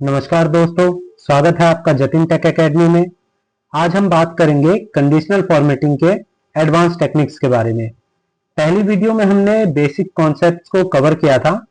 नमस्कार दोस्तों, स्वागत है आपका जतिन टेक एकेडमी में। आज हम बात करेंगे कंडीशनल फॉर्मेटिंग के एडवांस टेक्निक्स के बारे में। पहली वीडियो में हमने बेसिक कॉन्सेप्ट्स को कवर किया था,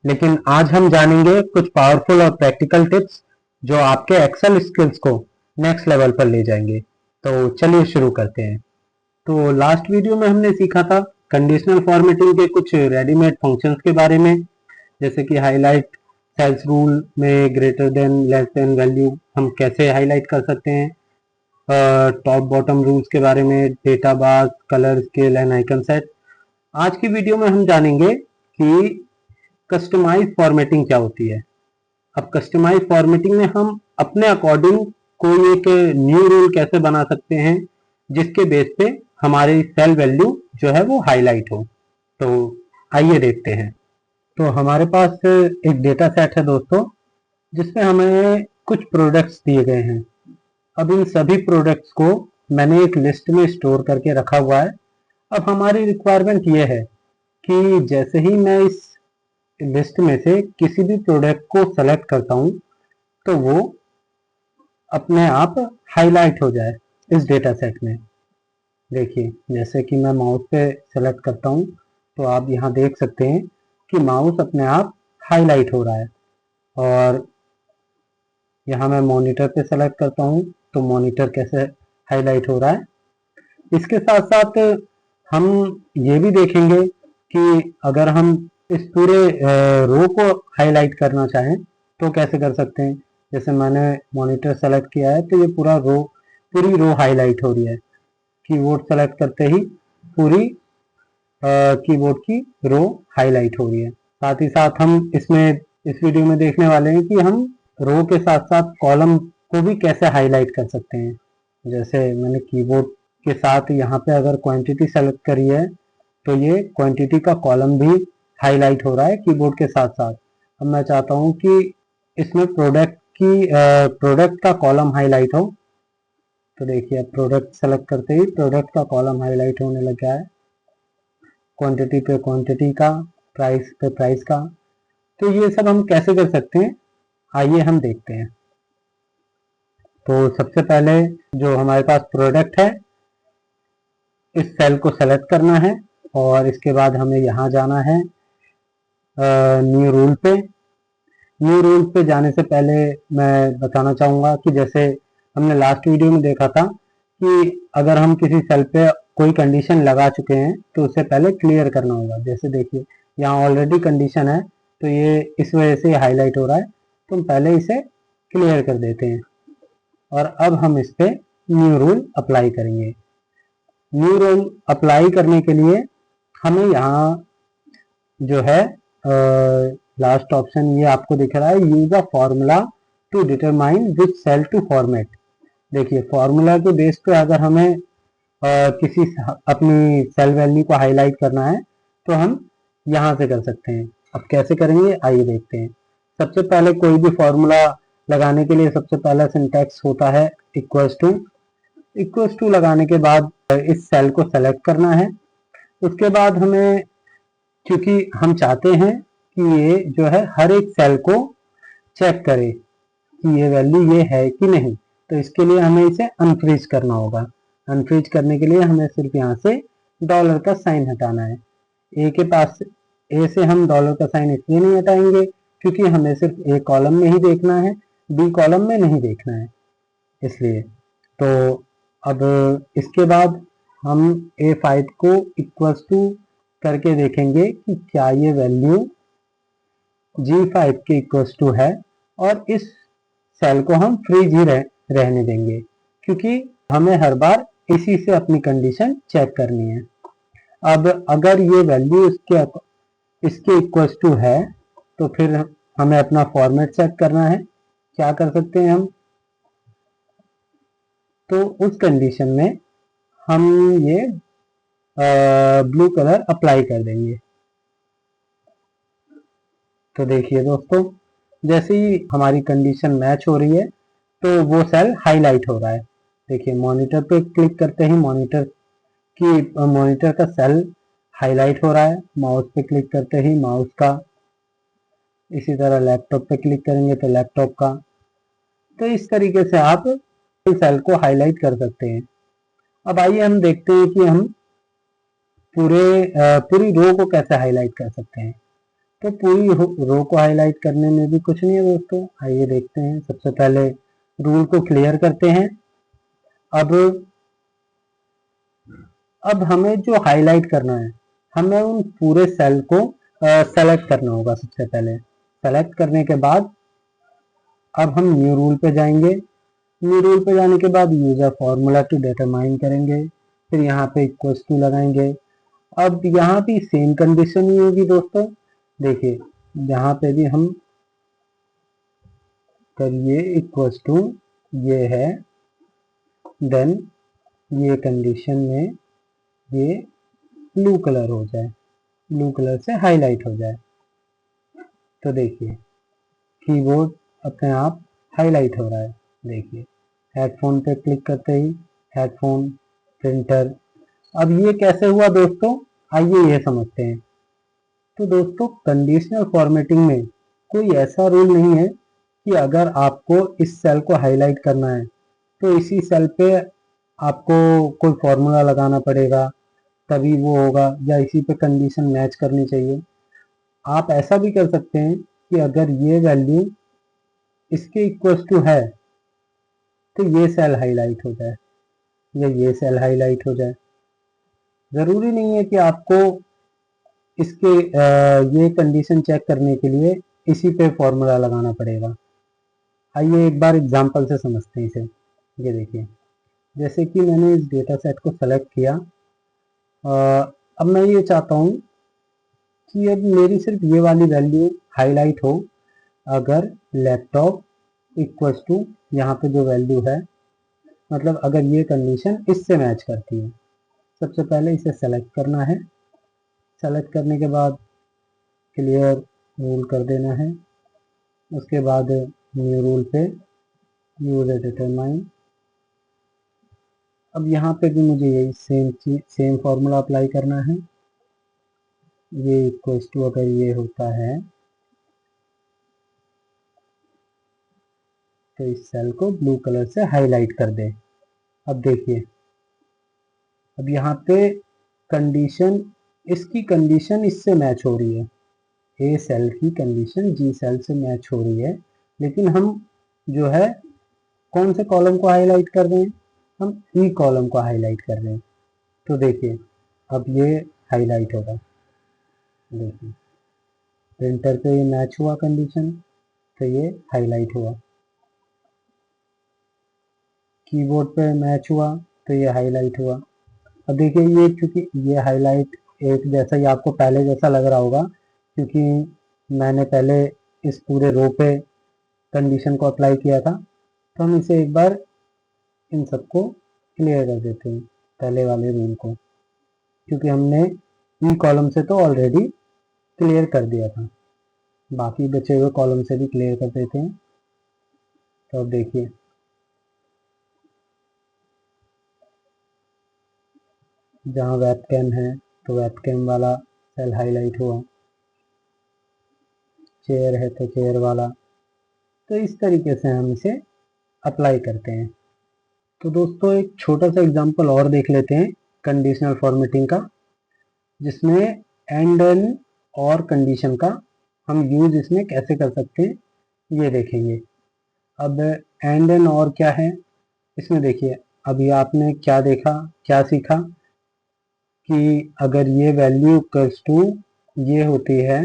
लेकिन आज हम जानेंगे कुछ पावरफुल और प्रैक्टिकल टिप्स जो आपके एक्सेल स्किल्स को नेक्स्ट लेवल पर ले जाएंगे। तो चलिए शुरू करते हैं। तो लास्ट वीडियो में हमने सीखा था कंडीशनल फॉर्मेटिंग के कुछ रेडीमेड फंक्शंस के बारे में, जैसे कि हाईलाइट सेल्स रूल में greater than less than value हम कैसे हाईलाइट कर सकते हैं, टॉप बॉटम रूल्स के बारे में, data bar, colour scale and icon set. आज की वीडियो में हम जानेंगे कि कस्टमाइज फॉर्मेटिंग क्या होती है। अब कस्टमाइज फॉर्मेटिंग में हम अपने अकॉर्डिंग कोई एक न्यू रूल कैसे बना सकते हैं जिसके बेस पे हमारी सेल वैल्यू जो है वो हाईलाइट हो। तो आइए देखते हैं। तो हमारे पास एक डेटा सेट है दोस्तों, जिसमें हमें कुछ प्रोडक्ट्स दिए गए हैं। अब इन सभी प्रोडक्ट्स को मैंने एक लिस्ट में स्टोर करके रखा हुआ है। अब हमारी रिक्वायरमेंट ये है कि जैसे ही मैं इस लिस्ट में से किसी भी प्रोडक्ट को सेलेक्ट करता हूँ तो वो अपने आप हाईलाइट हो जाए इस डेटा सेट में। देखिए, जैसे कि मैं माउस पे सेलेक्ट करता हूँ तो आप यहाँ देख सकते हैं कि माउस अपने आप हाईलाइट हो रहा है। और यहाँ मैं मॉनिटर पे सेलेक्ट करता हूँ तो मॉनिटर कैसे हाईलाइट हो रहा है। इसके साथ साथ हम ये भी देखेंगे कि अगर हम इस पूरे रो को हाईलाइट करना चाहें तो कैसे कर सकते हैं। जैसे मैंने मॉनिटर सेलेक्ट किया है तो ये पूरी रो हाईलाइट हो रही है। कीबोर्ड सेलेक्ट करते ही पूरी कीबोर्ड की रो हाईलाइट हो रही है। साथ ही साथ हम इस वीडियो में देखने वाले हैं कि हम रो के साथ साथ कॉलम को भी कैसे हाईलाइट कर सकते हैं। जैसे मैंने कीबोर्ड के साथ यहाँ पे अगर क्वांटिटी सेलेक्ट करी है तो ये क्वांटिटी का कॉलम भी हाईलाइट हो रहा है कीबोर्ड के साथ साथ। अब मैं चाहता हूँ कि इसमें प्रोडक्ट का कॉलम हाईलाइट हो, तो देखिए प्रोडक्ट सेलेक्ट करते ही प्रोडक्ट का कॉलम हाईलाइट होने लग गया है, क्वांटिटी पे क्वांटिटी का, प्राइस पे प्राइस का। तो ये सब हम कैसे कर सकते हैं, आइए हम देखते हैं। तो सबसे पहले जो हमारे पास प्रोडक्ट है, इस सेल को सेलेक्ट करना है और इसके बाद हमें यहाँ जाना है न्यू रूल पे। न्यू रूल पे जाने से पहले मैं बताना चाहूँगा कि जैसे हमने लास्ट वीडियो में देखा था कि अगर हम किसी सेल पे कोई कंडीशन लगा चुके हैं तो उससे पहले क्लियर करना होगा। जैसे देखिए यहाँ ऑलरेडी कंडीशन है तो ये इस वजह से हाईलाइट हो रहा है, तो हम पहले इसे क्लियर कर देते हैं और अब हम इस पे न्यू रूल अप्लाई करेंगे। न्यू रूल अप्लाई करने के लिए हमें यहाँ जो है लास्ट ऑप्शन ये आपको दिख रहा है, use a formula to determine which cell to format. देखिए फॉर्मूला के बेस पे अगर हमें किसी अपनी सेल वैल्यू को हाईलाइट करना है तो हम यहाँ से कर सकते हैं। अब कैसे करेंगे आइए देखते हैं। सबसे पहले कोई भी फॉर्मूला लगाने के लिए सबसे पहला सिंटैक्स होता है इक्वल्स टू लगाने के बाद इस सेल को सेलेक्ट करना है। उसके बाद हमें, क्योंकि हम चाहते हैं कि ये जो है हर एक सेल को चेक करे कि ये वैल्यू ये है कि नहीं, तो इसके लिए हमें इसे अनफ्रीज करना होगा। अनफ्रीज करने के लिए हमें सिर्फ यहाँ से डॉलर का साइन हटाना है। ए से हम डॉलर का साइन इसलिए नहीं हटाएंगे क्योंकि हमें सिर्फ ए कॉलम में ही देखना है, बी कॉलम में नहीं देखना है, इसलिए। तो अब इसके बाद हम A5 को इक्वल्स टू करके देखेंगे कि क्या ये वैल्यू G5 के इक्वल्स टू है, और इस सेल को हम फ्रीज ही रहने देंगे क्योंकि हमें हर बार इसी से अपनी कंडीशन चेक करनी है। अब अगर ये वैल्यू इसके इक्वल्स टू है तो फिर हमें अपना फॉर्मेट सेट करना है। क्या कर सकते हैं हम, तो उस कंडीशन में हम ये ब्लू कलर अप्लाई कर देंगे। तो देखिए दोस्तों, जैसे ही हमारी कंडीशन मैच हो रही है तो वो सेल हाईलाइट हो रहा है। देखिए मॉनिटर पे क्लिक करते ही मॉनिटर का सेल हाईलाइट हो रहा है, माउस पे क्लिक करते ही माउस का इसी तरह लैपटॉप पे क्लिक करेंगे तो लैपटॉप का। तो इस तरीके से आप सेल को हाईलाइट कर सकते हैं। अब आइए हम देखते हैं कि हम पूरी रो को कैसे हाईलाइट कर सकते हैं। तो पूरी रो को हाईलाइट करने में भी कुछ नहीं है दोस्तों, आइए देखते हैं। सबसे पहले रूल को क्लियर करते हैं। अब हमें जो हाईलाइट करना है, हमें उन पूरे सेल को सेलेक्ट करना होगा। सबसे पहले सेलेक्ट करने के बाद अब हम न्यू रूल पे जाएंगे। न्यू रूल पे जाने के बाद यूजर फॉर्मूला टू डिटरमाइन करेंगे, फिर यहाँ पे इक्वल्स टू लगाएंगे। अब यहाँ भी सेम कंडीशन ही होगी दोस्तों। देखिए यहाँ पे भी हम करिए इक्वल्स टू ये है, देन ये कंडीशन में ये ब्लू कलर हो जाए, ब्लू कलर से हाईलाइट हो जाए। तो देखिए कीबोर्ड अपने आप हाईलाइट हो रहा है। देखिए हेडफोन पे क्लिक करते ही हेडफोन, प्रिंटर। अब ये कैसे हुआ दोस्तों, आइए ये समझते हैं। तो दोस्तों कंडीशनल फॉर्मेटिंग में कोई ऐसा रूल नहीं है कि अगर आपको इस सेल को हाईलाइट करना है तो इसी सेल पे आपको कोई फॉर्मूला लगाना पड़ेगा तभी वो होगा, या इसी पे कंडीशन मैच करनी चाहिए। आप ऐसा भी कर सकते हैं कि अगर ये वैल्यू इसके इक्वल्स टू है तो ये सेल हाईलाइट हो जाए या ये सेल हाईलाइट हो जाए। ज़रूरी नहीं है कि आपको इसके ये कंडीशन चेक करने के लिए इसी पे फॉर्मूला लगाना पड़ेगा। आइए एक बार एग्जांपल से समझते हैं इसे। ये देखिए जैसे कि मैंने इस डेटा सेट को सेलेक्ट किया। अब मैं ये चाहता हूँ कि अब मेरी सिर्फ ये वाली वैल्यू हाईलाइट हो अगर लैपटॉप इक्वल्स टू यहाँ पे जो वैल्यू है, मतलब अगर ये कंडीशन इससे मैच करती है। सबसे पहले इसे सेलेक्ट करना है। सेलेक्ट करने के बाद क्लियर रूल कर देना है। उसके बाद न्यू रूल पे यूजर डिटरमाइन। अब यहाँ पे भी मुझे यही सेम फॉर्मूला अप्लाई करना है। ये इक्वल्स टू अगर ये होता है तो इस सेल को ब्लू कलर से हाईलाइट कर दे। अब देखिए अब यहाँ पे कंडीशन, इसकी कंडीशन इससे मैच हो रही है। ए सेल की कंडीशन जी सेल से मैच हो रही है, लेकिन हम जो है कौन से कॉलम को हाईलाइट कर रहे हैं, हम ई कॉलम को हाईलाइट कर रहे हैं। तो देखिए अब ये हाईलाइट होगा। देखिए प्रिंटर पे ये मैच हुआ कंडीशन तो ये हाईलाइट हुआ, कीबोर्ड पे मैच हुआ तो ये हाईलाइट हुआ। अब देखिए ये क्योंकि ये हाईलाइट एक जैसा ही आपको पहले जैसा लग रहा होगा, क्योंकि मैंने पहले इस पूरे रो पे कंडीशन को अप्लाई किया था। तो हम इसे एक बार इन सबको क्लियर कर देते हैं, पहले वाले रूल को, क्योंकि हमने ई कॉलम से तो ऑलरेडी क्लियर कर दिया था। बाकी बचे हुए कॉलम से भी क्लियर कर देते हैं। तो अब देखिए जहाँ वेबकैम है तो वेबकैम वाला सेल हाईलाइट हुआ, चेयर है तो चेयर वाला। तो इस तरीके से हम इसे अप्लाई करते हैं। तो दोस्तों एक छोटा सा एग्जांपल और देख लेते हैं कंडीशनल फॉर्मेटिंग का, जिसमें एंड एन और कंडीशन का हम यूज इसमें कैसे कर सकते हैं ये देखेंगे। अब एंड एन और क्या है, इसमें देखिए अभी आपने क्या देखा, क्या सीखा कि अगर ये वैल्यू इक्वल्स टू ये होती है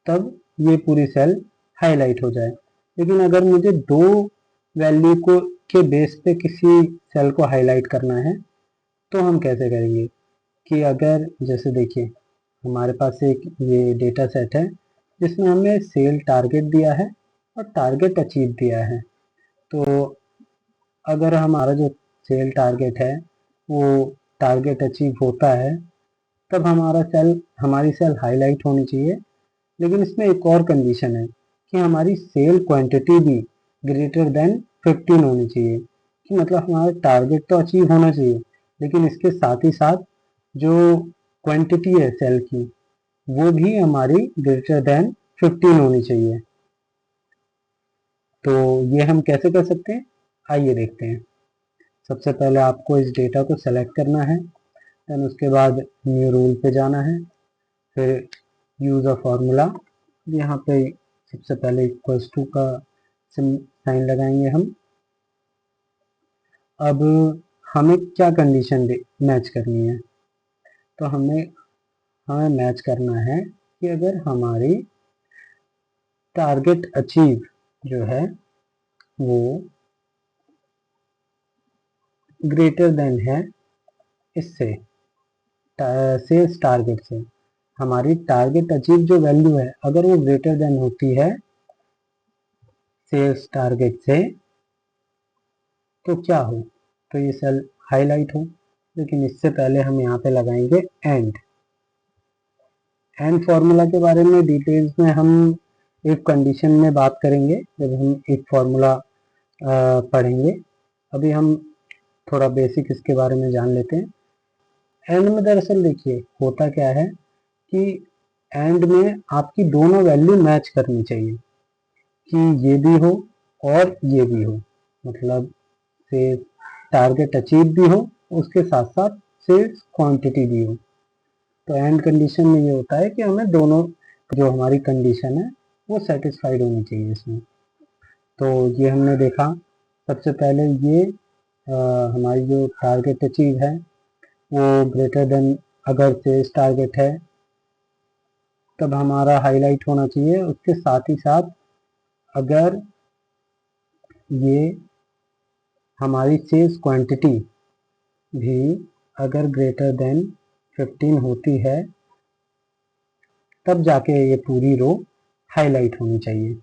तब ये पूरी सेल हाईलाइट हो जाए। लेकिन अगर मुझे दो वैल्यू को के बेस पे किसी सेल को हाईलाइट करना है तो हम कैसे करेंगे कि अगर जैसे देखिए हमारे पास एक ये डेटा सेट है जिसमें हमें सेल टारगेट दिया है और टारगेट अचीव दिया है। तो अगर हमारा जो सेल टारगेट है वो टारगेट अचीव होता है तब हमारी सेल हाईलाइट होनी चाहिए। लेकिन इसमें एक और कंडीशन है कि हमारी सेल क्वांटिटी भी ग्रेटर देन 15 होनी चाहिए, कि मतलब हमारा टारगेट तो अचीव होना चाहिए लेकिन इसके साथ ही साथ जो क्वांटिटी है सेल की वो भी हमारी ग्रेटर देन 15 होनी चाहिए। तो ये हम कैसे कर सकते हैं, आइए देखते हैं। सबसे पहले आपको इस डेटा को सेलेक्ट करना है, देन उसके बाद न्यू रूल पे जाना है, फिर यूज़ अ फार्मूला, यहाँ पे सबसे पहले इक्वल्स टू का साइन लगाएंगे हम। अब हमें क्या कंडीशन मैच करनी है, तो हमें मैच करना है कि अगर हमारी टारगेट अचीव जो है वो ग्रेटर देन है इससे, सेल्स टारगेट से, हमारी टारगेट अचीव जो वैल्यू है अगर वो ग्रेटर देन होती है सेल्स टारगेट से, तो क्या हो, तो ये सेल हाईलाइट हो। लेकिन इससे पहले हम यहाँ पे लगाएंगे एंड फॉर्मूला के बारे में डिटेल्स में हम एक कंडीशन में बात करेंगे जब हम एक फॉर्मूला पढ़ेंगे। अभी हम थोड़ा बेसिक इसके बारे में जान लेते हैं। एंड में दरअसल देखिए होता क्या है कि एंड में आपकी दोनों वैल्यू मैच करनी चाहिए, कि ये भी हो और ये भी हो, मतलब से टारगेट अचीव भी हो, उसके साथ साथ सेल्स क्वांटिटी भी हो। तो एंड कंडीशन में ये होता है कि हमें दोनों जो हमारी कंडीशन है वो सेटिस्फाइड होनी चाहिए इसमें। तो ये हमने देखा, सबसे पहले ये हमारी जो टारगेट अचीव है वो ग्रेटर देन अगर सेल्स टारगेट है तब हमारा हाईलाइट होना चाहिए। उसके साथ ही साथ अगर ये हमारी सेल्स क्वांटिटी भी अगर ग्रेटर देन 15 होती है तब जाके ये पूरी रो हाईलाइट होनी चाहिए।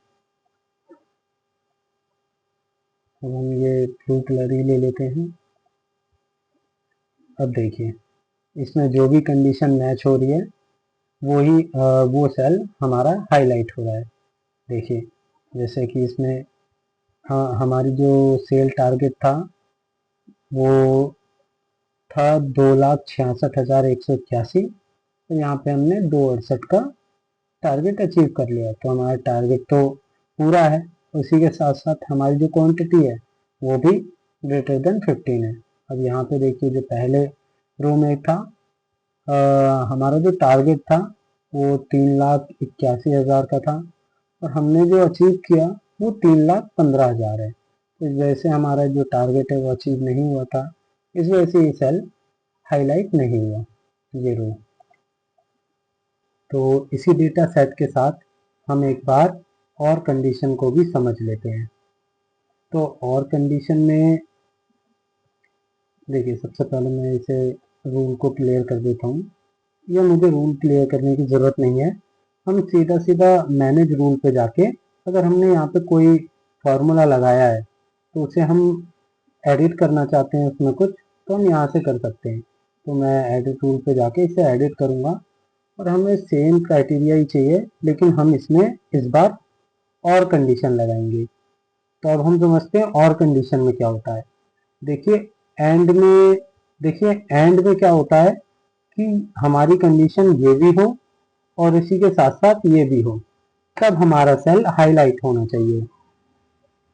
अब हम ये ब्लू कलर ही ले लेते हैं। अब देखिए इसमें जो भी कंडीशन मैच हो रही है वो सेल हमारा हाईलाइट हो रहा है। देखिए जैसे कि इसमें हमारी जो सेल टारगेट था वो था 2,66,181, तो यहाँ पे हमने 268 का टारगेट अचीव कर लिया। तो हमारा टारगेट तो पूरा है, उसी के साथ साथ हमारी जो क्वांटिटी है वो भी ग्रेटर देन 15 है। अब यहाँ पे देखिए जो पहले रो में था हमारा जो टारगेट था वो 3,81,000 का था और हमने जो अचीव किया वो 3,15,000 है। इस वजह से हमारा जो टारगेट है वो अचीव नहीं हुआ था, इस वजह से ये सेल हाईलाइट नहीं हुआ, ये रो। तो इसी डेटा सेट के साथ हम एक बार और कंडीशन को भी समझ लेते हैं। तो और कंडीशन में देखिए सबसे पहले मैं इसे रूल को क्लियर कर देता हूँ, या मुझे रूल क्लियर करने की ज़रूरत नहीं है। हम सीधा सीधा मैनेज रूल पे जाके अगर हमने यहाँ पे कोई फार्मूला लगाया है तो उसे हम एडिट करना चाहते हैं उसमें कुछ, तो हम यहाँ से कर सकते हैं। तो मैं एडिट रूल पे जाके इसे एडिट करूँगा और हमें सेम क्राइटेरिया ही चाहिए, लेकिन हम इसमें इस बार और कंडीशन लगाएंगे। तो अब हम समझते हैं और कंडीशन में क्या होता है। देखिए एंड में क्या होता है कि हमारी कंडीशन ये भी हो और इसी के साथ साथ ये भी हो, तब हमारा सेल हाईलाइट होना चाहिए।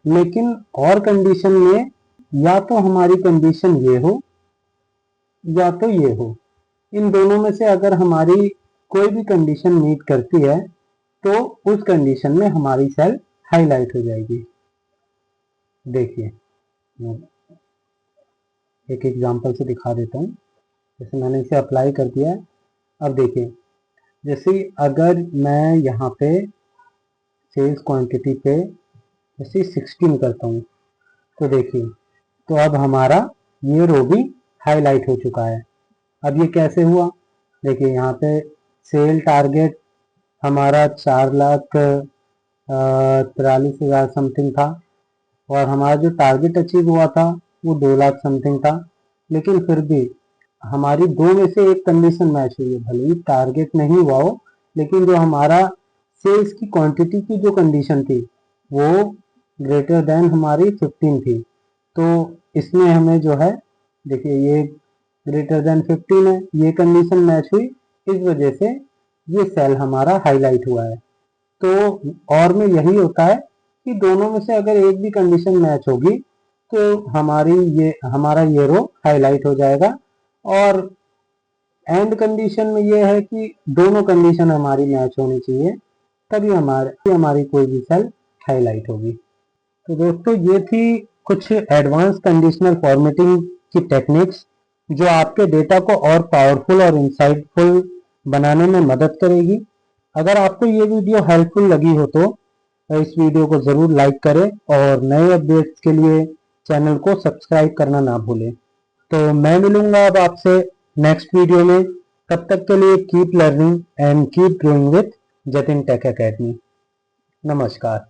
लेकिन और कंडीशन में या तो हमारी कंडीशन ये हो या तो ये हो, इन दोनों में से अगर हमारी कोई भी कंडीशन मीट करती है तो उस कंडीशन में हमारी सेल हाईलाइट हो जाएगी। देखिए एक एग्जांपल से दिखा देता हूँ। जैसे मैंने इसे अप्लाई कर दिया है। अब देखिए जैसे अगर मैं यहाँ पे सेल्स क्वांटिटी पे जैसे 16 करता हूँ तो देखिए तो अब हमारा ये रो भी हाईलाइट हो चुका है। अब ये कैसे हुआ, देखिए यहाँ पे सेल टारगेट हमारा 4,43,000 समथिंग था और हमारा जो टारगेट अचीव हुआ था वो 2 लाख समथिंग था। लेकिन फिर भी हमारी दो में से एक कंडीशन मैच हुई है, भले ही टारगेट नहीं हुआ हो, लेकिन जो हमारा सेल्स की क्वांटिटी की जो कंडीशन थी वो ग्रेटर देन हमारी 15 थी। तो इसमें हमें जो है देखिए ये ग्रेटर देन 15 है, ये कंडीशन मैच हुई, इस वजह से ये सेल हमारा हाईलाइट हुआ है। तो और में यही होता है कि दोनों में से अगर एक भी कंडीशन मैच होगी तो हमारा ये रो हाईलाइट हो जाएगा, और एंड कंडीशन में ये है कि दोनों कंडीशन हमारी मैच होनी चाहिए, तभी हमारी कोई भी सेल हाईलाइट होगी। तो दोस्तों ये थी कुछ एडवांस कंडीशनल फॉर्मेटिंग की टेक्निक्स जो आपके डेटा को और पावरफुल और इंसाइटफुल बनाने में मदद करेगी। अगर आपको ये वीडियो हेल्पफुल लगी हो तो इस वीडियो को ज़रूर लाइक करें और नए अपडेट्स के लिए चैनल को सब्सक्राइब करना ना भूलें। तो मैं मिलूंगा अब आपसे नेक्स्ट वीडियो में। तब तक के लिए keep learning and keep growing with Jatin Tech Academy. नमस्कार।